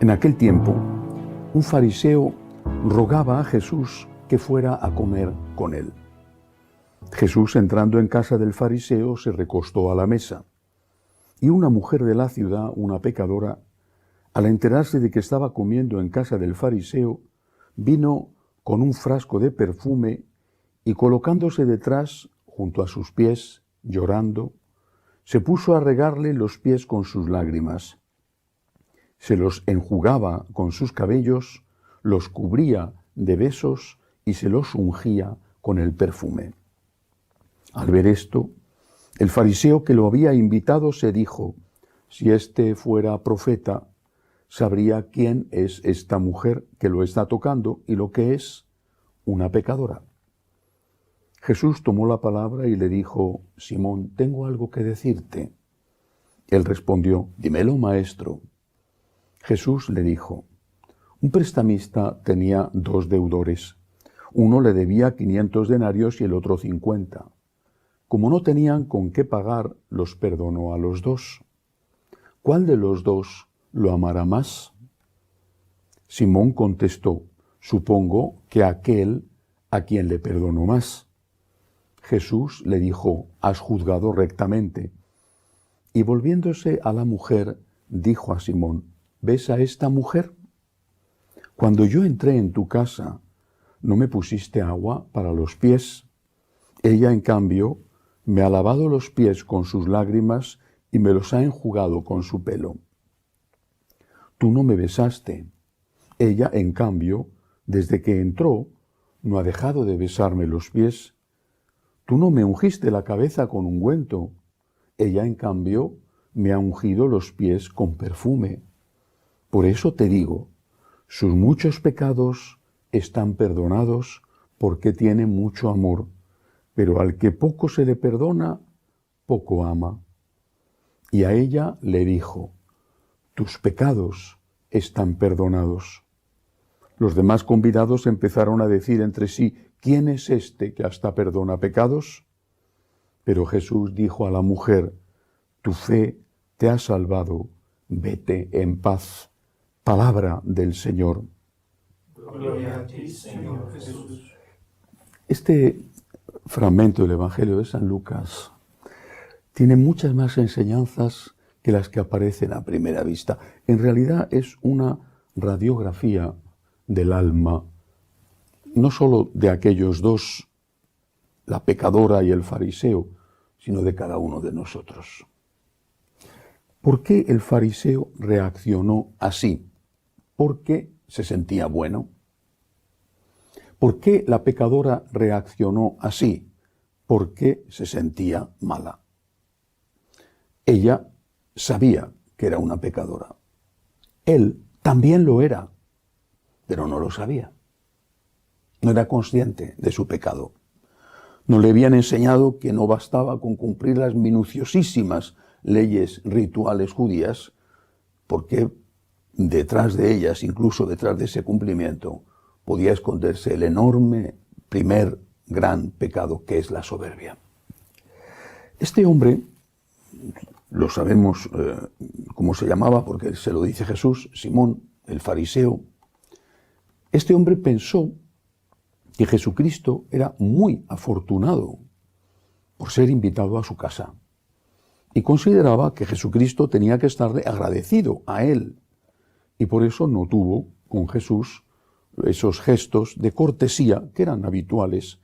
En aquel tiempo, un fariseo rogaba a Jesús que fuera a comer con él. Jesús, entrando en casa del fariseo, se recostó a la mesa. Y una mujer de la ciudad, una pecadora, al enterarse de que estaba comiendo en casa del fariseo, vino con un frasco de perfume y, colocándose detrás, junto a sus pies, llorando, se puso a regarle los pies con sus lágrimas. Se los enjugaba con sus cabellos, los cubría de besos y se los ungía con el perfume. Al ver esto, el fariseo que lo había invitado se dijo: si éste fuera profeta, sabría quién es esta mujer que lo está tocando y lo que es una pecadora. Jesús tomó la palabra y le dijo: Simón, tengo algo que decirte. Él respondió: dímelo, maestro. Jesús le dijo: un prestamista tenía 2 deudores. Uno le debía 500 denarios y el otro 50. Como no tenían con qué pagar, los perdonó a los 2. ¿Cuál de los 2 lo amará más? Simón contestó: supongo que aquel a quien le perdonó más. Jesús le dijo: has juzgado rectamente. Y volviéndose a la mujer, dijo a Simón: ¿ves a esta mujer? Cuando yo entré en tu casa, no me pusiste agua para los pies. Ella, en cambio, me ha lavado los pies con sus lágrimas y me los ha enjugado con su pelo. Tú no me besaste. Ella, en cambio, desde que entró, no ha dejado de besarme los pies. Tú no me ungiste la cabeza con ungüento. Ella, en cambio, me ha ungido los pies con perfume. Por eso te digo, sus muchos pecados están perdonados porque tiene mucho amor, pero al que poco se le perdona, poco ama. Y a ella le dijo: tus pecados están perdonados. Los demás convidados empezaron a decir entre sí: ¿quién es este que hasta perdona pecados? Pero Jesús dijo a la mujer: tu fe te ha salvado, vete en paz. Palabra del Señor. Gloria a ti, Señor Jesús. Este fragmento del Evangelio de San Lucas tiene muchas más enseñanzas que las que aparecen a primera vista. En realidad es una radiografía del alma, no solo de aquellos 2, la pecadora y el fariseo, sino de cada uno de nosotros. ¿Por qué el fariseo reaccionó así? Porque se sentía bueno. ¿Por qué la pecadora reaccionó así? Porque se sentía mala. Ella sabía que era una pecadora. Él también lo era, pero no lo sabía. No era consciente de su pecado. No le habían enseñado que no bastaba con cumplir las minuciosísimas leyes rituales judías, porque detrás de ellas, incluso detrás de ese cumplimiento, podía esconderse el enorme primer gran pecado, que es la soberbia. Este hombre, lo sabemos cómo se llamaba, porque se lo dice Jesús, Simón, el fariseo. Este hombre pensó que Jesucristo era muy afortunado por ser invitado a su casa y consideraba que Jesucristo tenía que estarle agradecido a él, y por eso no tuvo con Jesús esos gestos de cortesía que eran habituales,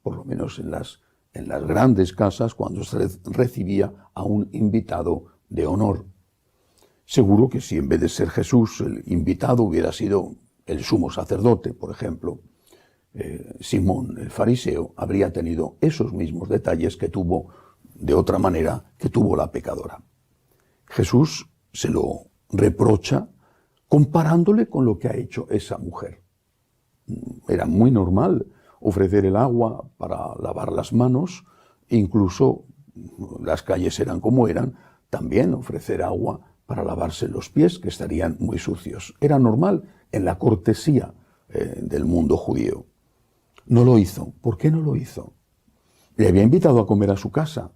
por lo menos en las grandes casas, cuando se recibía a un invitado de honor. Seguro que si en vez de ser Jesús el invitado hubiera sido el sumo sacerdote, por ejemplo, Simón el fariseo habría tenido esos mismos detalles que tuvo de otra manera que tuvo la pecadora. Jesús se lo reprocha comparándole con lo que ha hecho esa mujer. Era muy normal ofrecer el agua para lavar las manos, incluso las calles eran como eran, también ofrecer agua para lavarse los pies, que estarían muy sucios. Era normal en la cortesía del mundo judío. No lo hizo. ¿Por qué no lo hizo? Le había invitado a comer a su casa,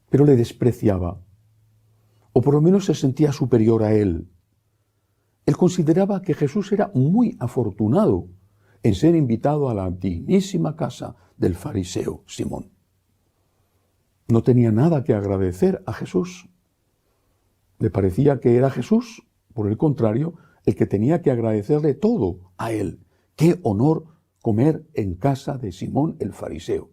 pero le despreciaba, o por lo menos se sentía superior a él. Él consideraba que Jesús era muy afortunado en ser invitado a la dignísima casa del fariseo Simón. No tenía nada que agradecer a Jesús. Le parecía que era Jesús, por el contrario, el que tenía que agradecerle todo a él. Qué honor comer en casa de Simón el fariseo.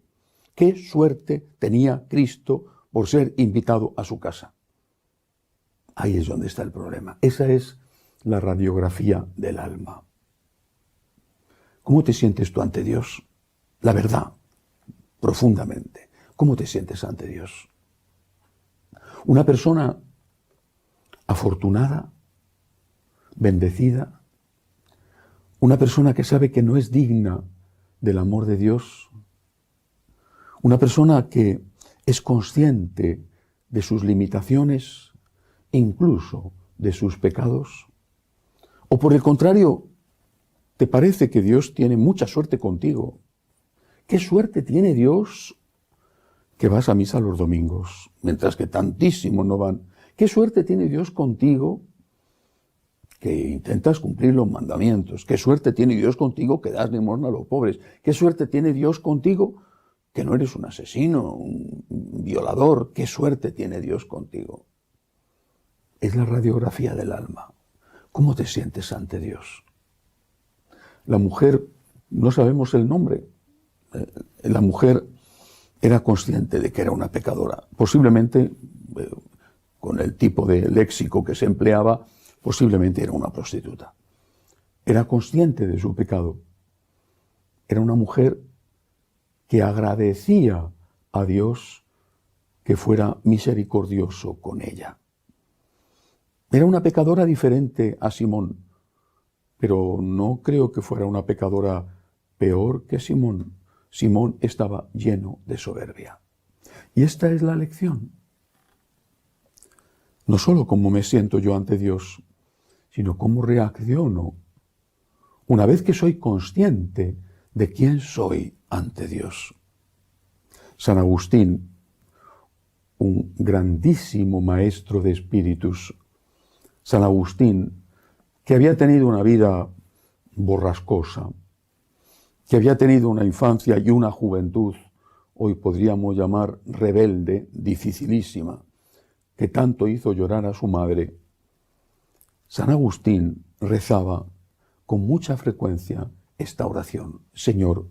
Qué suerte tenía Cristo por ser invitado a su casa. Ahí es donde está el problema. Esa es la radiografía del alma. ¿Cómo te sientes tú ante Dios? La verdad, profundamente. ¿Cómo te sientes ante Dios? Una persona afortunada, bendecida, una persona que sabe que no es digna del amor de Dios, una persona que es consciente de sus limitaciones, incluso de sus pecados, o por el contrario, te parece que Dios tiene mucha suerte contigo. ¿Qué suerte tiene Dios que vas a misa los domingos, mientras que tantísimos no van? ¿Qué suerte tiene Dios contigo que intentas cumplir los mandamientos? ¿Qué suerte tiene Dios contigo que das limosna a los pobres? ¿Qué suerte tiene Dios contigo que no eres un asesino, un violador? ¿Qué suerte tiene Dios contigo? Es la radiografía del alma. ¿Cómo te sientes ante Dios? La mujer, no sabemos el nombre, la mujer era consciente de que era una pecadora. Posiblemente, con el tipo de léxico que se empleaba, posiblemente era una prostituta. Era consciente de su pecado. Era una mujer que agradecía a Dios que fuera misericordioso con ella. Era una pecadora diferente a Simón, pero no creo que fuera una pecadora peor que Simón. Simón estaba lleno de soberbia. Y esta es la lección. No solo cómo me siento yo ante Dios, sino cómo reacciono una vez que soy consciente de quién soy ante Dios. San Agustín, un grandísimo maestro de espíritus, San Agustín, que había tenido una vida borrascosa, que había tenido una infancia y una juventud, hoy podríamos llamar rebelde, dificilísima, que tanto hizo llorar a su madre, San Agustín rezaba con mucha frecuencia esta oración: Señor,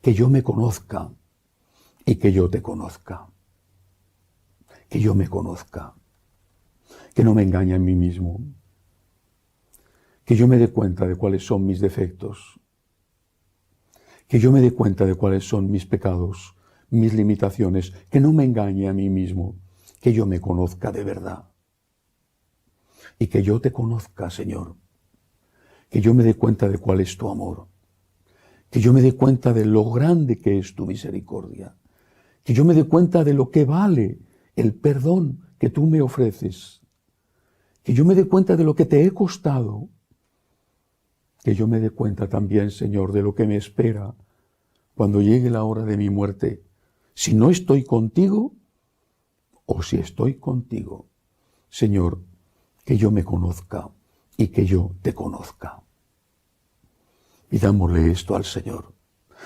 que yo me conozca y que yo te conozca. Que yo me conozca, que no me engañe en mí mismo, que yo me dé cuenta de cuáles son mis defectos, que yo me dé cuenta de cuáles son mis pecados, mis limitaciones, que no me engañe a mí mismo, que yo me conozca de verdad. Y que yo te conozca, Señor, que yo me dé cuenta de cuál es tu amor, que yo me dé cuenta de lo grande que es tu misericordia, que yo me dé cuenta de lo que vale el perdón que tú me ofreces, que yo me dé cuenta de lo que te he costado, que yo me dé cuenta también, Señor, de lo que me espera cuando llegue la hora de mi muerte, si no estoy contigo o si estoy contigo. Señor, que yo me conozca y que yo te conozca. Pidámosle esto al Señor,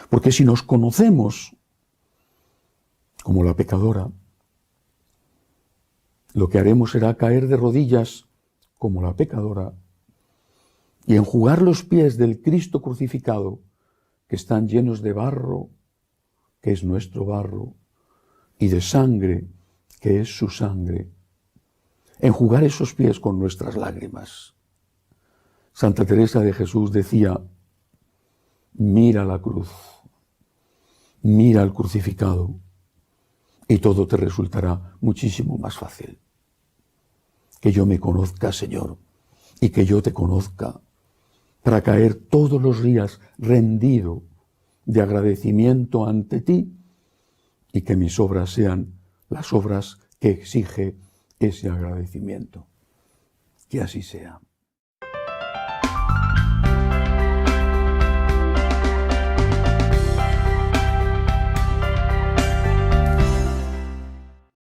porque si nos conocemos como la pecadora, lo que haremos será caer de rodillas como la pecadora y enjugar los pies del Cristo crucificado, que están llenos de barro, que es nuestro barro, y de sangre, que es su sangre. Enjugar esos pies con nuestras lágrimas. Santa Teresa de Jesús decía: mira la cruz, mira al crucificado, y todo te resultará muchísimo más fácil. Que yo me conozca, Señor, y que yo te conozca, para caer todos los días rendido de agradecimiento ante ti, y que mis obras sean las obras que exige ese agradecimiento. Que así sea.